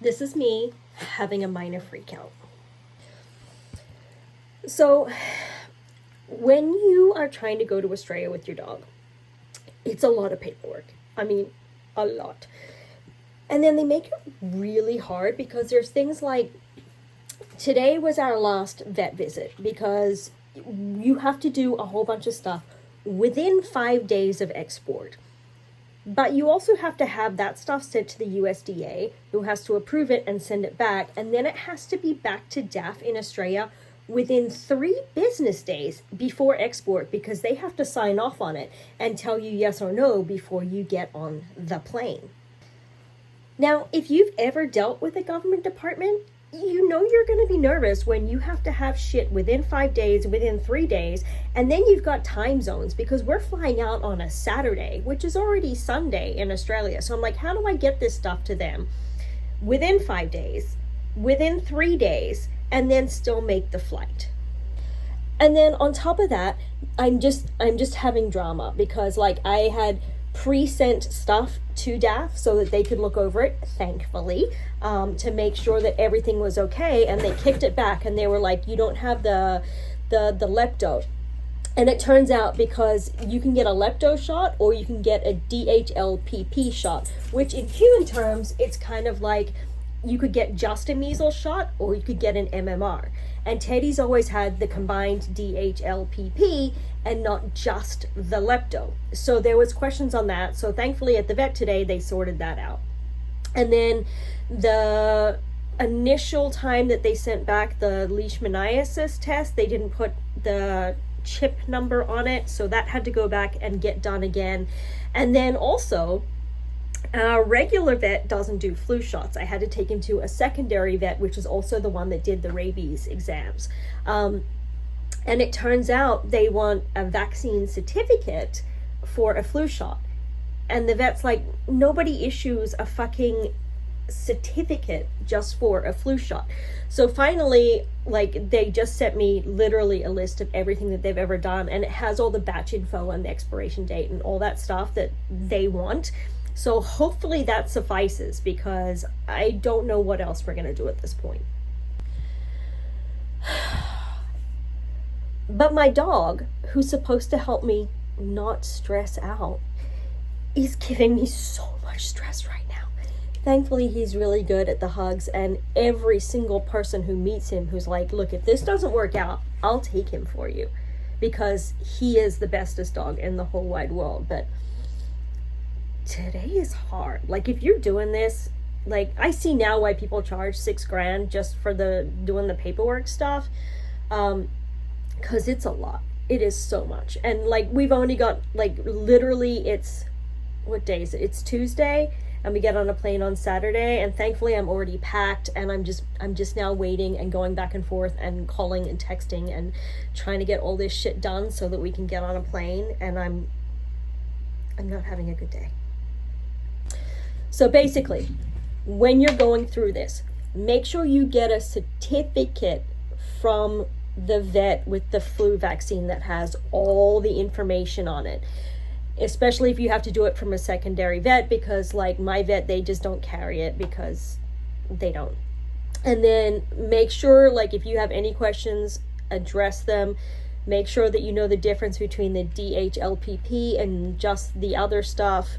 This is me having a minor freak out. So when you are trying to go to Australia with your dog, it's a lot of paperwork. I mean, a lot. And then they make it really hard because there's things like, today was our last vet visit because you have to do a whole bunch of stuff within 5 days of export. But you also have to have that stuff sent to the USDA, who has to approve it and send it back. And then it has to be back to DAFF in Australia within 3 business days before export, because they have to sign off on it and tell you yes or no before you get on the plane. Now, if you've ever dealt with a government department, you know you're going to be nervous when you have to have shit within 5 days, within 3 days, and then you've got time zones, because we're flying out on a Saturday, which is already Sunday in Australia. So I'm like, how do I get this stuff to them within 5 days, within 3 days, and then still make the flight? And then on top of that, I'm just having drama, because like I had pre-sent stuff to DAFF so that they could look over it, thankfully, to make sure that everything was okay. And they kicked it back and they were like, you don't have the Lepto. And it turns out because you can get a Lepto shot or you can get a DHLPP shot, which in human terms, it's kind of like you could get just a measles shot or you could get an MMR. And Teddy's always had the combined DHLPP and not just the Lepto. So there was questions on that. So thankfully at the vet today, they sorted that out. And then the initial time that they sent back the leishmaniasis test, they didn't put the chip number on it. So that had to go back and get done again. And then also, our regular vet doesn't do flu shots. I had to take him to a secondary vet, which is also the one that did the rabies exams. And it turns out they want a vaccine certificate for a flu shot. And the vet's like, nobody issues a fucking certificate just for a flu shot. So finally, like, they just sent me literally a list of everything that they've ever done. And it has all the batch info and the expiration date and all that stuff that they want. So hopefully that suffices, because I don't know what else we're going to do at this point. But my dog, who's supposed to help me not stress out, is giving me so much stress right now. Thankfully, he's really good at the hugs, and every single person who meets him who's like, look, if this doesn't work out, I'll take him for you, because he is the bestest dog in the whole wide world. But today is hard. Like, if you're doing this, like, I see now why people charge $6,000 just for doing the paperwork stuff, because it's a lot. It is so much. And like, we've only got, like, literally, it's, what day is it? It's Tuesday, and we get on a plane on Saturday, and thankfully I'm already packed, and I'm just now waiting and going back and forth and calling and texting and trying to get all this shit done so that we can get on a plane. And I'm not having a good day. So basically, when you're going through this, make sure you get a certificate from the vet with the flu vaccine that has all the information on it, especially if you have to do it from a secondary vet, because like my vet, they just don't carry it because they don't. And then make sure, like, if you have any questions, address them. Make sure that you know the difference between the DHLPP and just the other stuff.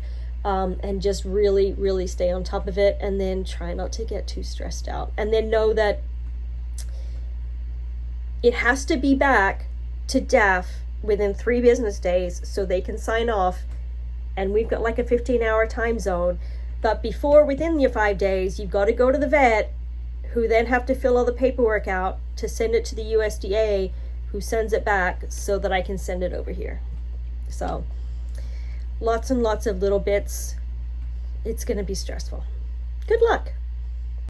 And just really, really stay on top of it, and then try not to get too stressed out. And then know that it has to be back to DAFF within 3 business days so they can sign off. And we've got like a 15-hour time zone. But within your 5 days, you've got to go to the vet, who then have to fill all the paperwork out to send it to the USDA, who sends it back so that I can send it over here. So lots and lots of little bits. It's going to be stressful. Good luck.